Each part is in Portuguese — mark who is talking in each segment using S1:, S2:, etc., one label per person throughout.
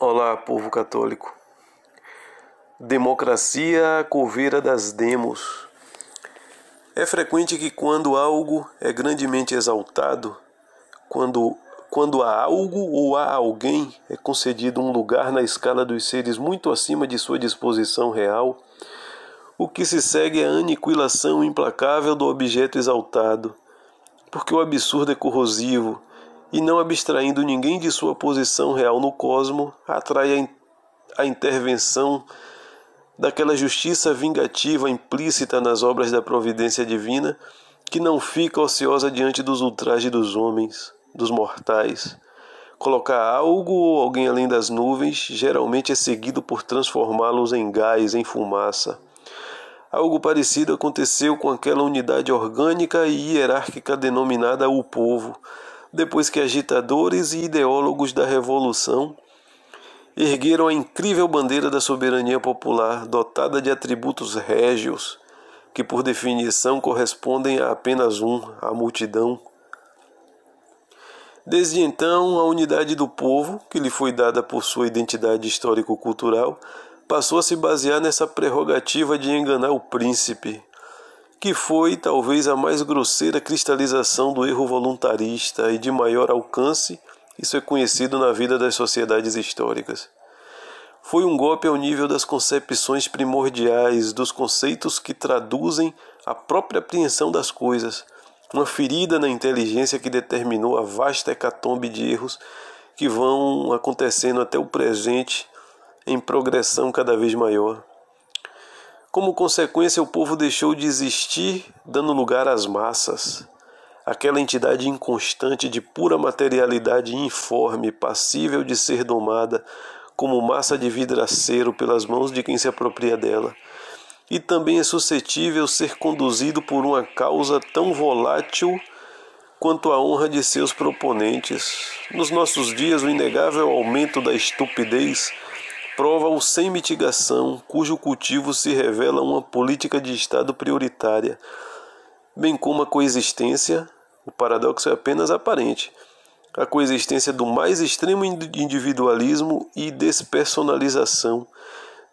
S1: Olá, povo católico. Democracia, a coveira das demos. É frequente que quando algo é grandemente exaltado, quando a algo ou a alguém é concedido um lugar na escala dos seres muito acima de sua disposição real, o que se segue é a aniquilação implacável do objeto exaltado, porque o absurdo é corrosivo e, não abstraindo ninguém de sua posição real no cosmo, atrai a intervenção daquela justiça vingativa implícita nas obras da providência divina, que não fica ociosa diante dos ultrajes dos homens, dos mortais. Colocar algo ou alguém além das nuvens geralmente é seguido por transformá-los em gás, em fumaça. Algo parecido aconteceu com aquela unidade orgânica e hierárquica denominada o povo, depois que agitadores e ideólogos da Revolução ergueram a incrível bandeira da soberania popular, dotada de atributos régios, que por definição correspondem a apenas a multidão. Desde então, a unidade do povo, que lhe foi dada por sua identidade histórico-cultural, passou a se basear nessa prerrogativa de enganar o príncipe, que foi talvez a mais grosseira cristalização do erro voluntarista e de maior alcance. Isso é conhecido na vida das sociedades históricas. Foi um golpe ao nível das concepções primordiais, dos conceitos que traduzem a própria apreensão das coisas, uma ferida na inteligência que determinou a vasta hecatombe de erros que vão acontecendo até o presente em progressão cada vez maior. Como consequência, o povo deixou de existir, dando lugar às massas. Aquela entidade inconstante de pura materialidade informe, passível de ser domada como massa de vidraceiro pelas mãos de quem se apropria dela. E também é suscetível ser conduzido por uma causa tão volátil quanto a honra de seus proponentes. Nos nossos dias, o inegável aumento da estupidez prova-o sem mitigação, cujo cultivo se revela uma política de Estado prioritária, bem como a coexistência, o paradoxo é apenas aparente, a coexistência do mais extremo individualismo e despersonalização,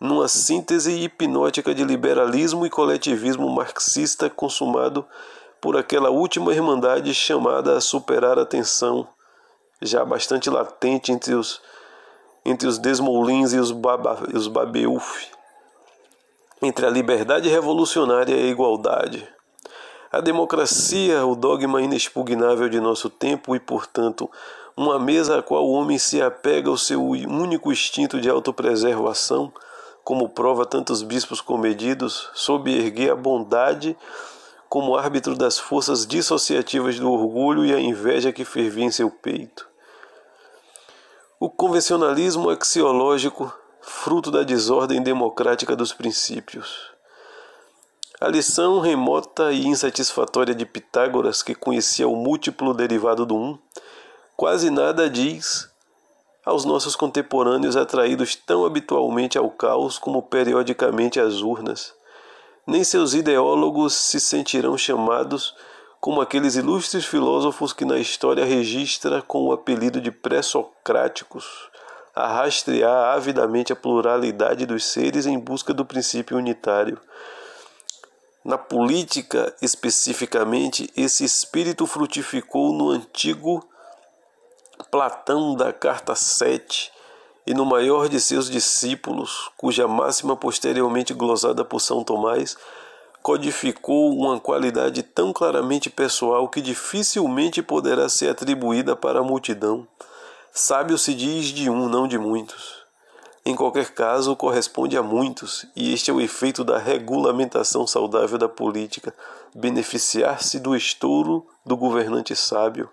S1: numa síntese hipnótica de liberalismo e coletivismo marxista consumado por aquela última irmandade chamada a superar a tensão, já bastante latente entre os Desmoulins e os Babeuf, entre a liberdade revolucionária e a igualdade. A democracia, o dogma inexpugnável de nosso tempo e, portanto, uma mesa à qual o homem se apega ao seu único instinto de autopreservação, como prova tantos bispos comedidos, sob erguer a bondade como árbitro das forças dissociativas do orgulho e a inveja que fervia em seu peito. O convencionalismo axiológico, fruto da desordem democrática dos princípios. A lição remota e insatisfatória de Pitágoras, que conhecia o múltiplo derivado do quase nada diz aos nossos contemporâneos atraídos tão habitualmente ao caos como periodicamente às urnas. Nem seus ideólogos se sentirão chamados como aqueles ilustres filósofos que na história registra com o apelido de pré-socráticos, a rastrear avidamente a pluralidade dos seres em busca do princípio unitário. Na política, especificamente, esse espírito frutificou no antigo Platão da Carta 7 e no maior de seus discípulos, cuja máxima posteriormente glosada por São Tomás, codificou uma qualidade tão claramente pessoal que dificilmente poderá ser atribuída para a multidão. Sábio se diz de não de muitos. Em qualquer caso, corresponde a muitos, e este é o efeito da regulamentação saudável da política, beneficiar-se do estouro do governante sábio.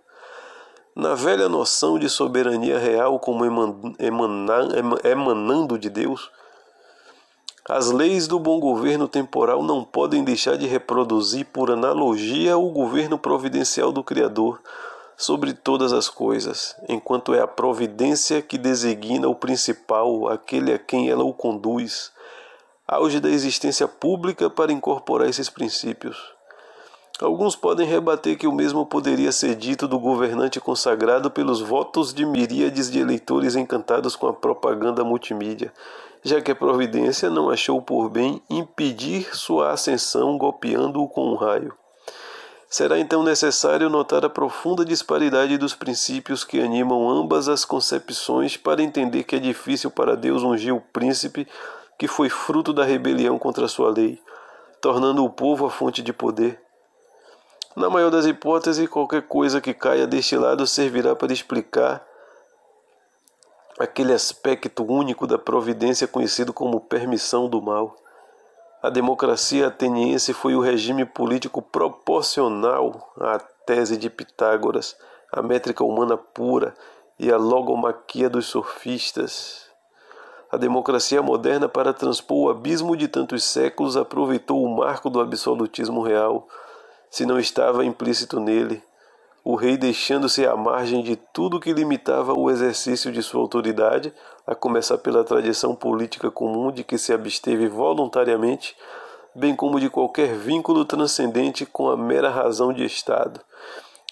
S1: Na velha noção de soberania real como emanando de Deus, as leis do bom governo temporal não podem deixar de reproduzir por analogia o governo providencial do Criador sobre todas as coisas, enquanto é a providência que designa o principal, aquele a quem ela o conduz, auge da existência pública para incorporar esses princípios. Alguns podem rebater que o mesmo poderia ser dito do governante consagrado pelos votos de miríades de eleitores encantados com a propaganda multimídia, já que a providência não achou por bem impedir sua ascensão golpeando-o com um raio. Será então necessário notar a profunda disparidade dos princípios que animam ambas as concepções para entender que é difícil para Deus ungir o príncipe que foi fruto da rebelião contra sua lei, tornando o povo a fonte de poder. Na maior das hipóteses, qualquer coisa que caia deste lado servirá para explicar aquele aspecto único da providência conhecido como permissão do mal. A democracia ateniense foi o regime político proporcional à tese de Pitágoras, a métrica humana pura e a logomaquia dos sofistas. A democracia moderna, para transpor o abismo de tantos séculos, aproveitou o marco do absolutismo real, se não estava implícito nele, o rei deixando-se à margem de tudo que limitava o exercício de sua autoridade, a começar pela tradição política comum de que se absteve voluntariamente, bem como de qualquer vínculo transcendente com a mera razão de Estado.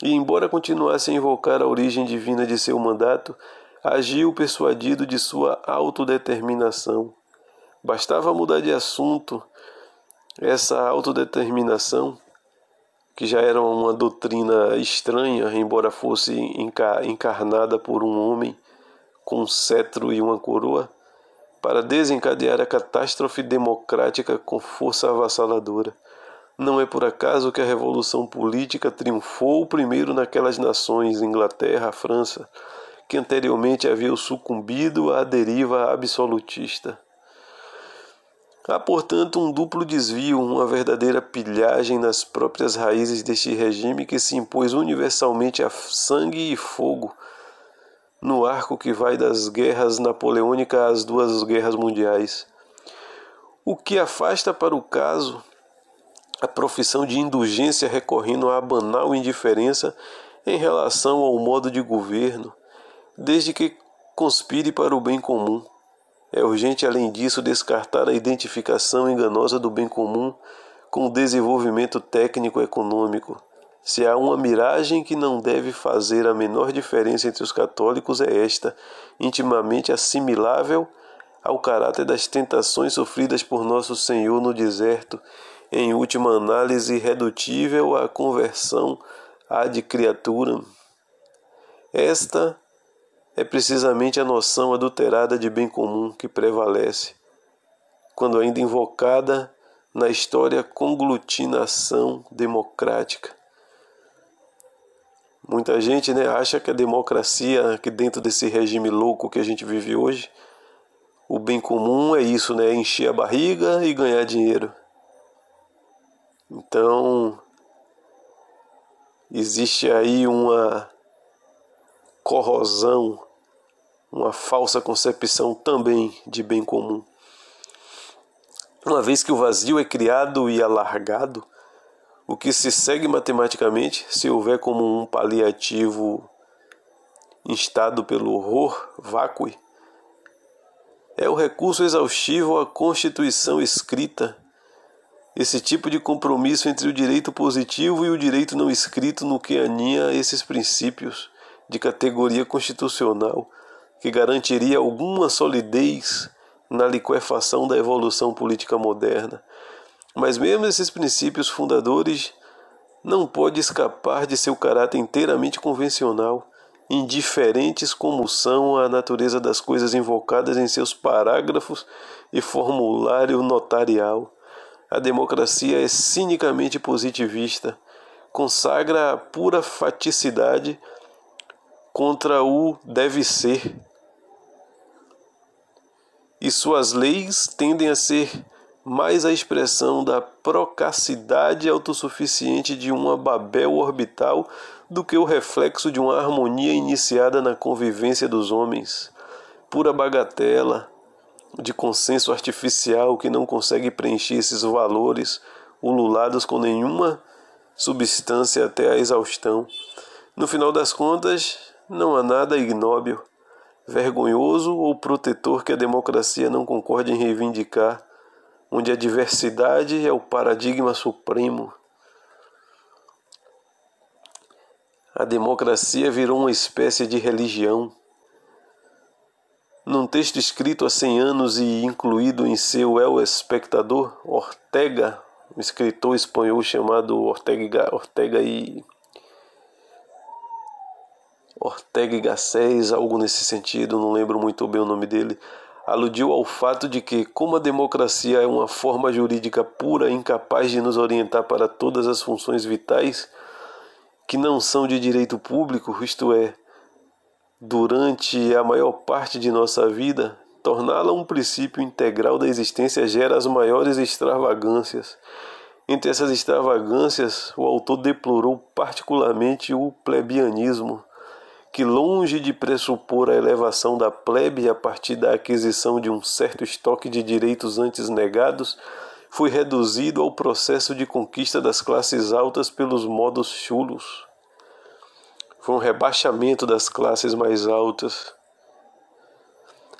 S1: E, embora continuasse a invocar a origem divina de seu mandato, agiu persuadido de sua autodeterminação. Bastava mudar de assunto. Essa autodeterminação, que já era uma doutrina estranha, embora fosse encarnada por um homem com um cetro e uma coroa, para desencadear a catástrofe democrática com força avassaladora. Não é por acaso que a revolução política triunfou primeiro naquelas nações, Inglaterra, França, que anteriormente haviam sucumbido à deriva absolutista. Há, portanto, um duplo desvio, uma verdadeira pilhagem nas próprias raízes deste regime que se impôs universalmente a sangue e fogo no arco que vai das guerras napoleônicas às duas guerras mundiais. O que afasta para o caso a profissão de indulgência recorrendo à banal indiferença em relação ao modo de governo, desde que conspire para o bem comum. É urgente, além disso, descartar a identificação enganosa do bem comum com o desenvolvimento técnico-econômico. Se há uma miragem que não deve fazer a menor diferença entre os católicos, é esta, intimamente assimilável ao caráter das tentações sofridas por Nosso Senhor no deserto, em última análise redutível à conversão ad criaturam. Esta é precisamente a noção adulterada de bem comum que prevalece, quando ainda invocada na história conglutinação democrática. Muita gente acha que a democracia, que dentro desse regime louco que a gente vive hoje, o bem comum é isso, encher a barriga e ganhar dinheiro. Então, existe aí uma corrosão, uma falsa concepção também de bem comum. Uma vez que o vazio é criado e alargado, o que se segue matematicamente, se houver como um paliativo instado pelo horror vacui, é o recurso exaustivo à Constituição escrita, esse tipo de compromisso entre o direito positivo e o direito não escrito no que aninha esses princípios de categoria constitucional, que garantiria alguma solidez na liquefação da evolução política moderna. Mas mesmo esses princípios fundadores não podem escapar de seu caráter inteiramente convencional, indiferentes como são à natureza das coisas invocadas em seus parágrafos e formulário notarial. A democracia é cinicamente positivista, consagra a pura faticidade contra o deve ser, e suas leis tendem a ser mais a expressão da procacidade autossuficiente de uma Babel orbital do que o reflexo de uma harmonia iniciada na convivência dos homens, pura bagatela de consenso artificial que não consegue preencher esses valores ululados com nenhuma substância até a exaustão. No final das contas, não há nada ignóbil, vergonhoso ou protetor que a democracia não concorde em reivindicar, onde a diversidade é o paradigma supremo. A democracia virou uma espécie de religião. Num texto escrito há 100 anos e incluído em seu El Espectador, Ortega, um escritor espanhol chamado Ortega y Gasset, algo nesse sentido, não lembro muito bem o nome dele, aludiu ao fato de que, como a democracia é uma forma jurídica pura, incapaz de nos orientar para todas as funções vitais que não são de direito público, isto é, durante a maior parte de nossa vida, torná-la um princípio integral da existência gera as maiores extravagâncias. Entre essas extravagâncias, o autor deplorou particularmente o plebianismo, que, longe de pressupor a elevação da plebe a partir da aquisição de um certo estoque de direitos antes negados, foi reduzido ao processo de conquista das classes altas pelos modos chulos. Foi um rebaixamento das classes mais altas.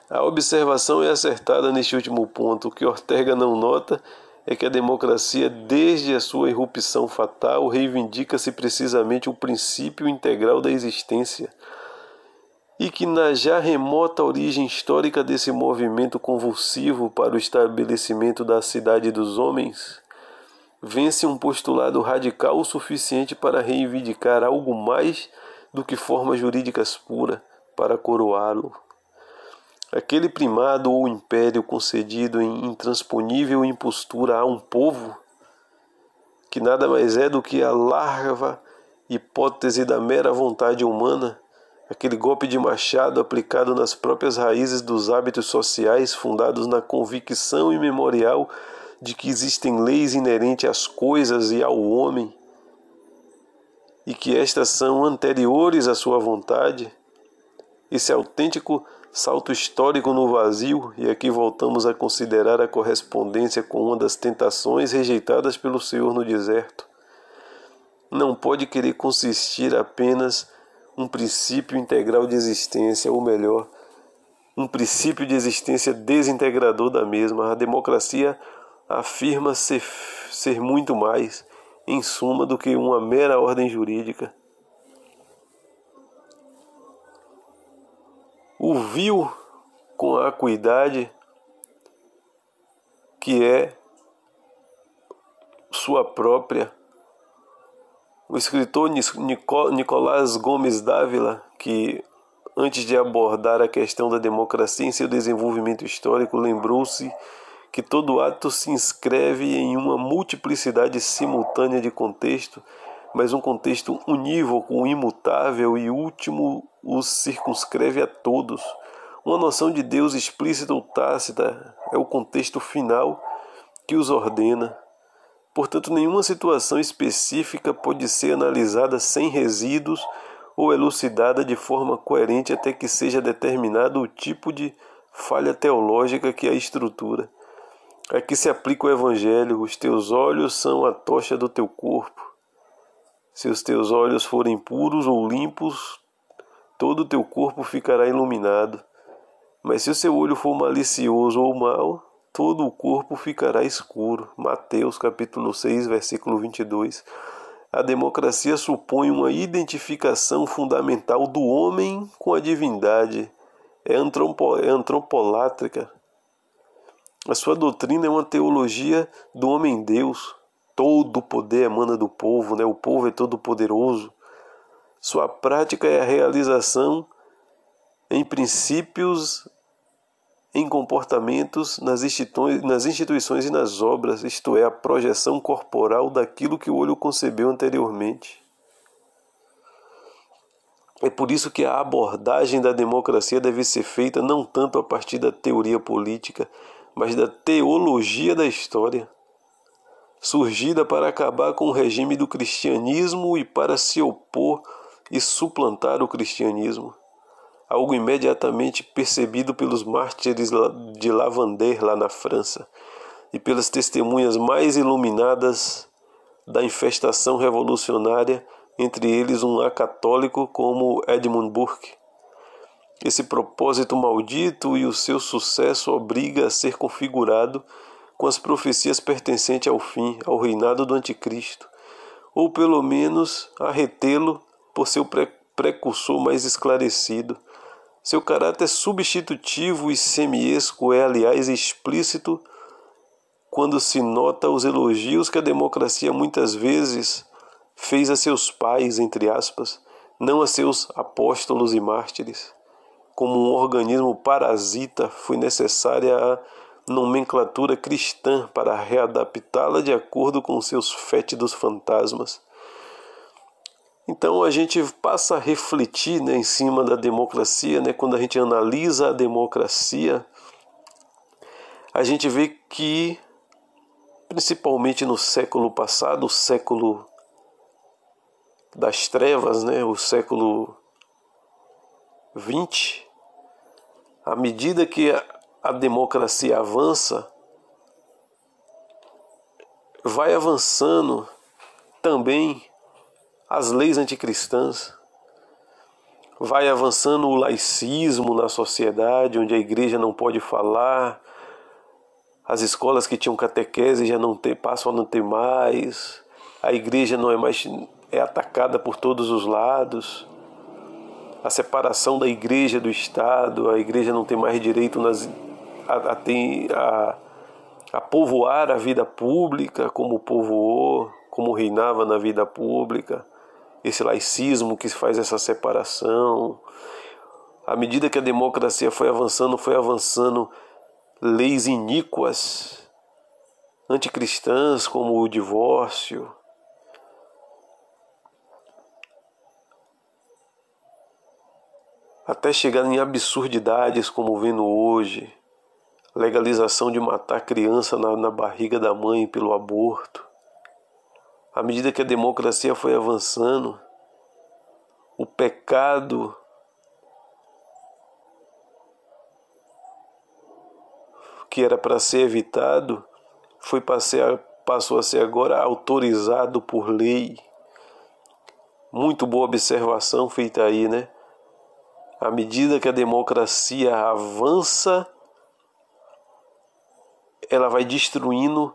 S1: A observação é acertada neste último ponto. O que Ortega não nota é que a democracia, desde a sua irrupção fatal, reivindica-se precisamente o princípio integral da existência, e que na já remota origem histórica desse movimento convulsivo para o estabelecimento da cidade dos homens, vence um postulado radical o suficiente para reivindicar algo mais do que formas jurídicas puras para coroá-lo. Aquele primado ou império concedido em intransponível impostura a um povo, que nada mais é do que a larva hipótese da mera vontade humana, aquele golpe de machado aplicado nas próprias raízes dos hábitos sociais fundados na convicção imemorial de que existem leis inerentes às coisas e ao homem, e que estas são anteriores à sua vontade. Esse autêntico salto histórico no vazio, e aqui voltamos a considerar a correspondência com uma das tentações rejeitadas pelo Senhor no deserto, não pode querer consistir apenas um princípio integral de existência, ou melhor, um princípio de existência desintegrador da mesma. A democracia afirma ser muito mais, em suma, do que uma mera ordem jurídica. O viu com a acuidade que é sua própria. O escritor Nicolás Gomes Dávila, que antes de abordar a questão da democracia em seu desenvolvimento histórico, lembrou-se que todo ato se inscreve em uma multiplicidade simultânea de contexto, mas um contexto unívoco, imutável e último os circunscreve a todos. Uma noção de Deus explícita ou tácita é o contexto final que os ordena. Portanto, nenhuma situação específica pode ser analisada sem resíduos ou elucidada de forma coerente até que seja determinado o tipo de falha teológica que a estrutura. Aqui se aplica o Evangelho: os teus olhos são a tocha do teu corpo. Se os teus olhos forem puros ou limpos, todo o teu corpo ficará iluminado. Mas se o seu olho for malicioso ou mau, todo o corpo ficará escuro. Mateus capítulo 6, versículo 22. A democracia supõe uma identificação fundamental do homem com a divindade. É antropolátrica. A sua doutrina é uma teologia do homem-deus. Todo o poder emana do povo, O povo é todo poderoso. Sua prática é a realização em princípios, em comportamentos, nas instituições e nas obras, isto é, a projeção corporal daquilo que o olho concebeu anteriormente. É por isso que a abordagem da democracia deve ser feita não tanto a partir da teoria política, mas da teologia da história, surgida para acabar com o regime do cristianismo e para se opor e suplantar o cristianismo, algo imediatamente percebido pelos mártires de Lavanders lá na França e pelas testemunhas mais iluminadas da infestação revolucionária, entre eles um acatólico como Edmund Burke. Esse propósito maldito e o seu sucesso obriga a ser configurado com as profecias pertencentes ao fim, ao reinado do Anticristo, ou pelo menos a retê-lo por seu precursor mais esclarecido. Seu caráter substitutivo e semiesco é, aliás, explícito quando se nota os elogios que a democracia muitas vezes fez a seus pais, entre aspas, não a seus apóstolos e mártires. Como um organismo parasita, foi necessária a nomenclatura cristã para readaptá-la de acordo com seus fétidos fantasmas. Então a gente passa a refletir, né, em cima da democracia, né, quando a gente analisa a democracia, a gente vê que, principalmente no século passado, o século das trevas, né, o século XX, à medida que a democracia avança, vai avançando também as leis anticristãs, vai avançando o laicismo na sociedade, onde a igreja não pode falar, as escolas que tinham catequese já não tem, passam a não ter mais, a igreja não é mais, é atacada por todos os lados, a separação da igreja do Estado, a igreja não tem mais direito a povoar a vida pública como povoou, como reinava na vida pública. Esse laicismo que faz essa separação. À medida que a democracia foi avançando leis iníquas, anticristãs, como o divórcio, até chegar em absurdidades como vendo hoje, legalização de matar criança na barriga da mãe pelo aborto. À medida que a democracia foi avançando, o pecado que era para ser evitado passou a ser agora autorizado por lei. Muito boa observação feita aí, né? À medida que a democracia avança, ela vai destruindo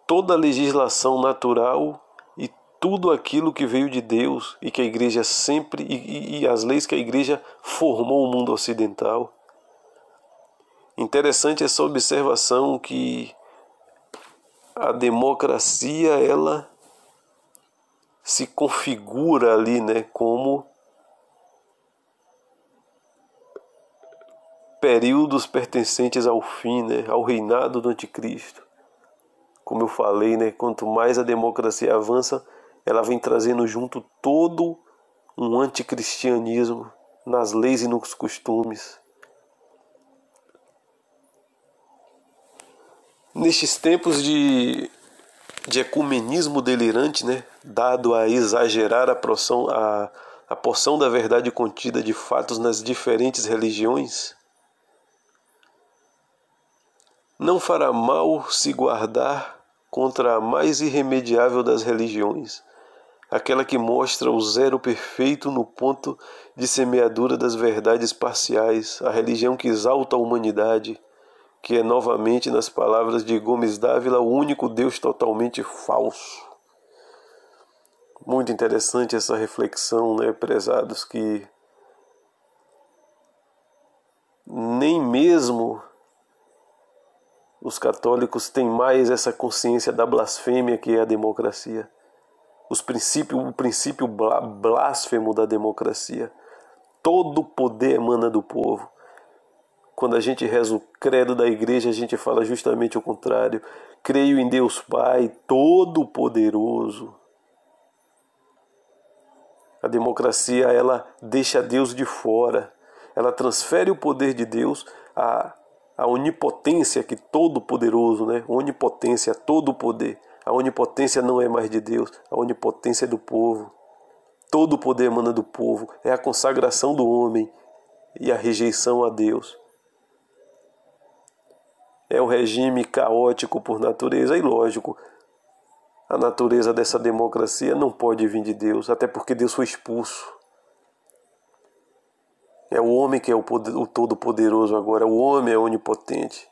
S1: toda a legislação natural e tudo aquilo que veio de Deus e que a igreja sempre e as leis que a igreja formou o mundo ocidental. Interessante essa observação que a democracia ela se configura ali, né, como períodos pertencentes ao fim, né, ao reinado do anticristo. Como eu falei, né, quanto mais a democracia avança, ela vem trazendo junto todo um anticristianismo nas leis e nos costumes. Nestes tempos de ecumenismo delirante, né, dado a exagerar a porção da verdade contida de fatos nas diferentes religiões, não fará mal se guardar contra a mais irremediável das religiões, aquela que mostra o zero perfeito no ponto de semeadura das verdades parciais, a religião que exalta a humanidade, que é novamente, nas palavras de Gomes Dávila, o único Deus totalmente falso. Muito interessante essa reflexão, né, prezados, que nem mesmo os católicos têm mais essa consciência da blasfêmia que é a democracia. O princípio blasfemo da democracia. Todo poder emana do povo. Quando a gente reza o credo da igreja, a gente fala justamente o contrário. Creio em Deus Pai, Todo-Poderoso. A democracia, ela deixa Deus de fora. Ela transfere o poder de Deus a onipotência, que todo-poderoso, né? Onipotência, todo poder. A onipotência não é mais de Deus, a onipotência é do povo. Todo poder emana do povo, é a consagração do homem e a rejeição a Deus. É um regime caótico por natureza e, lógico, a natureza dessa democracia não pode vir de Deus, até porque Deus foi expulso. É o homem que é o todo-poderoso agora, o homem é onipotente.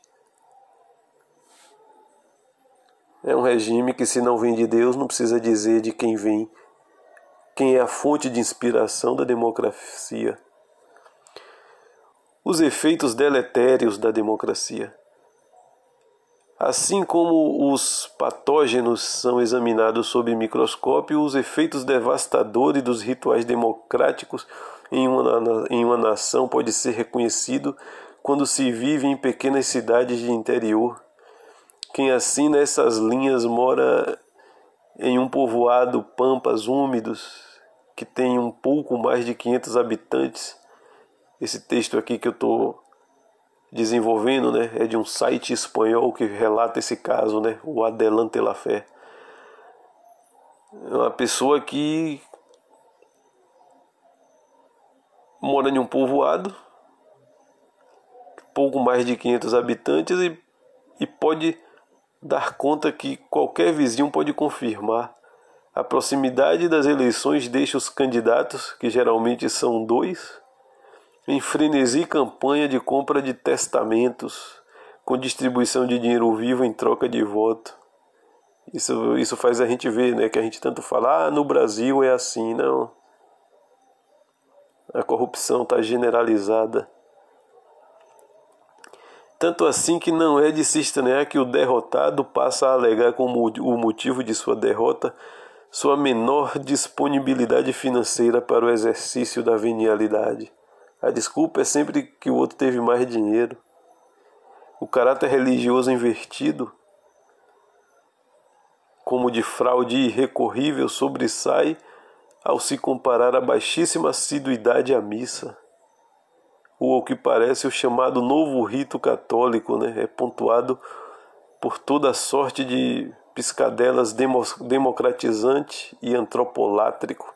S1: É um regime que, se não vem de Deus, não precisa dizer de quem vem quem é a fonte de inspiração da democracia. Os efeitos deletérios da democracia. Assim como os patógenos são examinados sob microscópio, os efeitos devastadores dos rituais democráticos em uma nação pode ser reconhecido quando se vive em pequenas cidades de interior. Quem assina essas linhas mora em um povoado pampas úmidos que tem um pouco mais de 500 habitantes. Esse texto aqui que eu estou desenvolvendo, né, é de um site espanhol que relata esse caso, né, o Adelante la Fé. É uma pessoa que mora em um povoado, pouco mais de 500 habitantes e pode dar conta que qualquer vizinho pode confirmar. A proximidade das eleições deixa os candidatos, que geralmente são dois, em frenesi campanha de compra de testamentos, com distribuição de dinheiro vivo em troca de voto. Isso faz a gente ver, né, que a gente tanto fala, no Brasil é assim. Não. A corrupção está generalizada. Tanto assim que não é de se estranhar que o derrotado passa a alegar como o motivo de sua derrota sua menor disponibilidade financeira para o exercício da venialidade. A desculpa é sempre que o outro teve mais dinheiro. O caráter religioso invertido, como de fraude irrecorrível, sobressai ao se comparar a baixíssima assiduidade à missa. Ou ao que parece o chamado novo rito católico, né? É pontuado por toda sorte de piscadelas democratizante e antropolátrico.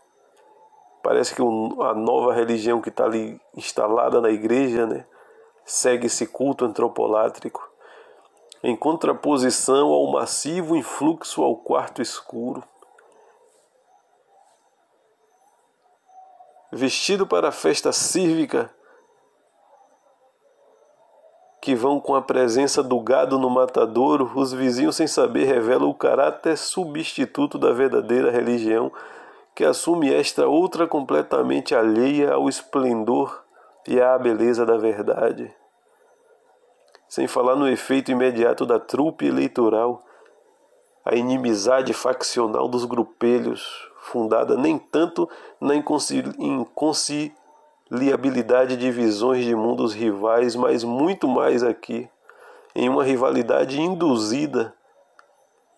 S1: Parece que a nova religião que está ali instalada na igreja, né, segue esse culto antropolátrico, em contraposição ao massivo influxo ao quarto escuro. Vestido para a festa cívica, que vão com a presença do gado no matadouro, os vizinhos sem saber revelam o caráter substituto da verdadeira religião, que assume esta outra completamente alheia ao esplendor e à beleza da verdade. Sem falar no efeito imediato da trupe eleitoral, a inimizade faccional dos grupelhos, fundada nem tanto na inconciliabilidade de visões de mundos rivais, mas muito mais aqui, em uma rivalidade induzida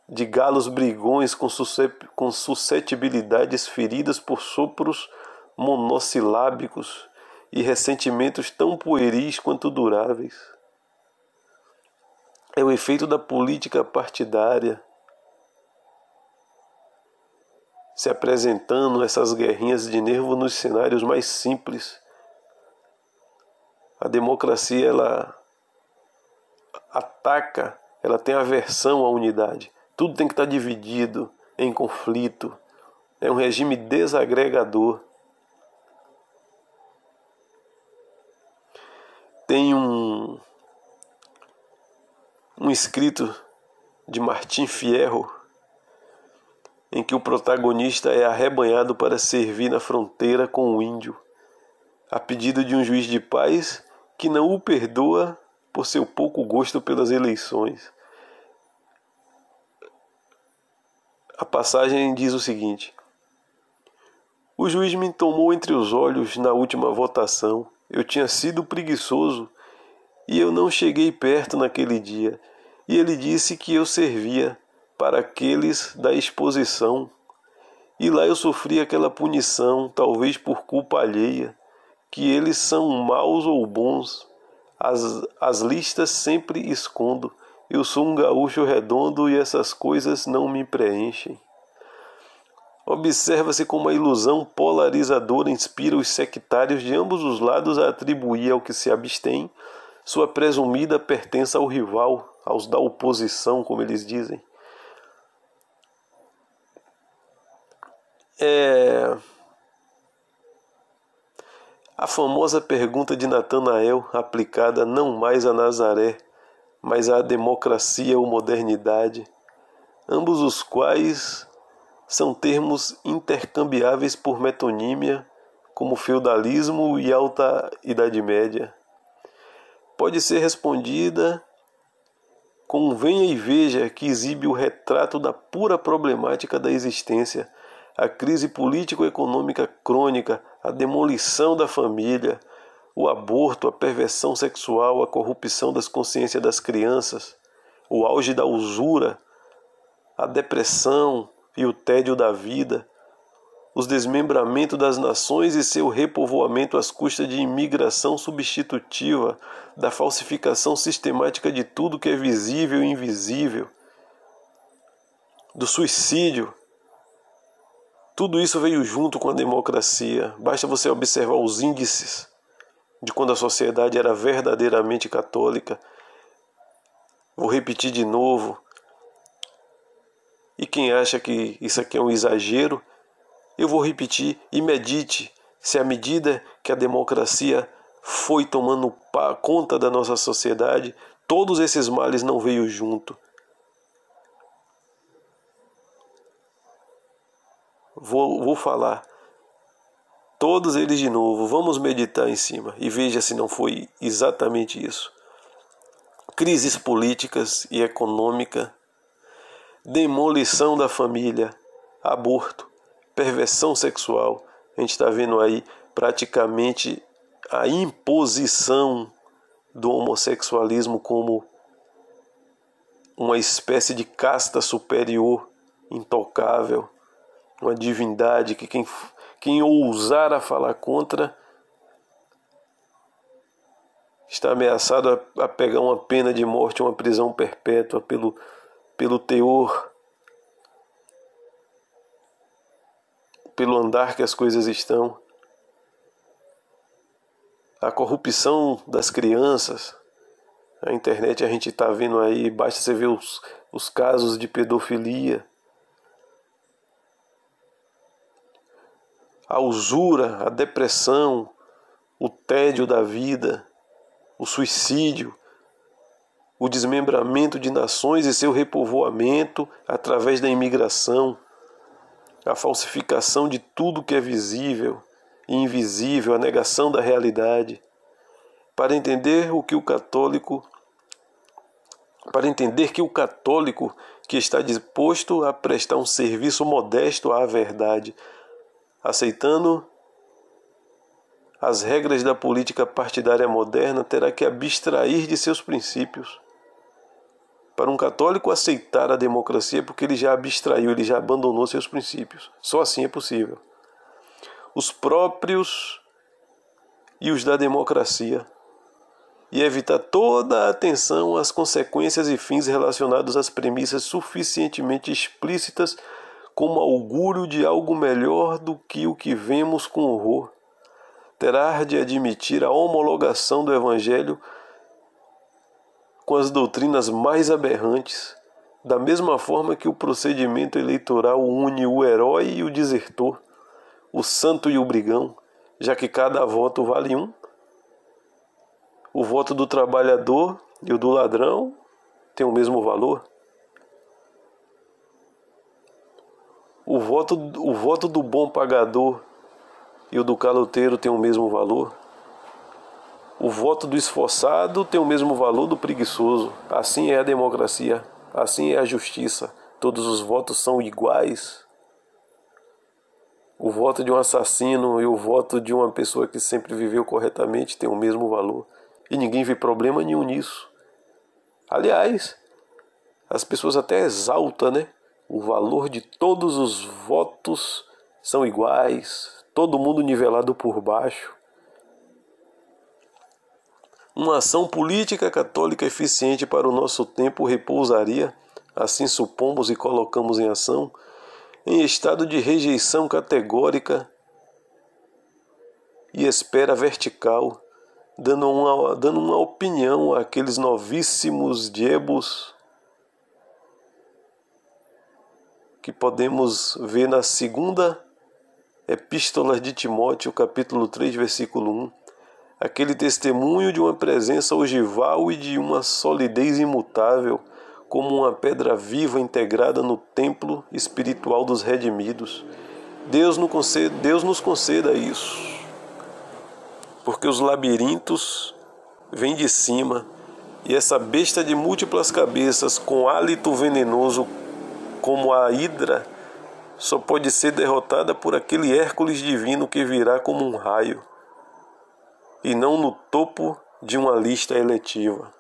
S1: de galos brigões com suscetibilidades feridas por sopros monossilábicos e ressentimentos tão pueris quanto duráveis. É o efeito da política partidária se apresentando essas guerrinhas de nervo nos cenários mais simples. A democracia, ela ataca, ela tem aversão à unidade. Tudo tem que estar dividido, em conflito. É um regime desagregador. Tem um escrito de Martim Fierro, em que o protagonista é arrebanhado para servir na fronteira com o índio, a pedido de um juiz de paz que não o perdoa por seu pouco gosto pelas eleições. A passagem diz o seguinte: o juiz me tomou entre os olhos na última votação. Eu tinha sido preguiçoso e eu não cheguei perto naquele dia. E ele disse que eu servia para aqueles da exposição. E lá eu sofri aquela punição, talvez por culpa alheia, que eles são maus ou bons. As listas sempre escondo. Eu sou um gaúcho redondo e essas coisas não me preenchem. Observa-se como a ilusão polarizadora inspira os sectários de ambos os lados a atribuir ao que se abstém sua presumida pertença ao rival, aos da oposição, como eles dizem. A famosa pergunta de Natanael, aplicada não mais a Nazaré, mas à democracia ou modernidade, ambos os quais são termos intercambiáveis por metonímia, como feudalismo e alta Idade Média. Pode ser respondida com um venha e veja, que exibe o retrato da pura problemática da existência, a crise político-econômica crônica, a demolição da família, o aborto, a perversão sexual, a corrupção das consciências das crianças, o auge da usura, a depressão e o tédio da vida, os desmembramentos das nações e seu repovoamento às custas de imigração substitutiva, da falsificação sistemática de tudo que é visível e invisível, do suicídio. Tudo isso veio junto com a democracia. Basta você observar os índices de quando a sociedade era verdadeiramente católica. Vou repetir de novo. E quem acha que isso aqui é um exagero, eu vou repetir e medite se à medida que a democracia foi tomando conta da nossa sociedade, todos esses males não veio junto. Vou falar todos eles de novo, vamos meditar em cima e veja se não foi exatamente isso. Crises políticas e econômica, demolição da família, aborto, perversão sexual. A gente está vendo aí praticamente a imposição do homossexualismo como uma espécie de casta superior, intocável, uma divindade que quem ousar a falar contra está ameaçado a pegar uma pena de morte, uma prisão perpétua pelo teor, pelo andar que as coisas estão. A corrupção das crianças. A internet a gente está vendo aí, basta você ver os casos de pedofilia. A usura, a depressão, o tédio da vida, o suicídio, o desmembramento de nações e seu repovoamento através da imigração, a falsificação de tudo que é visível e invisível, a negação da realidade. Para entender que o católico que está disposto a prestar um serviço modesto à verdade, aceitando as regras da política partidária moderna, terá que abstrair de seus princípios. Para um católico aceitar a democracia, porque ele já abstraiu, ele já abandonou seus princípios. Só assim é possível. Os próprios e os da democracia. E evitar toda a atenção às consequências e fins relacionados às premissas suficientemente explícitas como augúrio de algo melhor do que o que vemos com horror. Terá de admitir a homologação do Evangelho com as doutrinas mais aberrantes, da mesma forma que o procedimento eleitoral une o herói e o desertor, o santo e o brigão, já que cada voto vale um. O voto do trabalhador e o do ladrão têm o mesmo valor. O voto do bom pagador e o do caloteiro tem o mesmo valor. O voto do esforçado tem o mesmo valor do preguiçoso. Assim é a democracia, assim é a justiça. Todos os votos são iguais. O voto de um assassino e o voto de uma pessoa que sempre viveu corretamente tem o mesmo valor. E ninguém vê problema nenhum nisso. Aliás, as pessoas até exaltam, né? O valor de todos os votos são iguais, todo mundo nivelado por baixo. Uma ação política católica eficiente para o nosso tempo repousaria, assim supomos e colocamos em ação, em estado de rejeição categórica e espera vertical, dando uma opinião àqueles novíssimos diebos que podemos ver na segunda Epístola de Timóteo, capítulo 3, versículo 1. Aquele testemunho de uma presença ogival e de uma solidez imutável, como uma pedra viva integrada no templo espiritual dos redimidos. Deus nos conceda isso, porque os labirintos vêm de cima e essa besta de múltiplas cabeças com hálito venenoso como a hidra só pode ser derrotada por aquele Hércules divino que virá como um raio e não no topo de uma lista eletiva.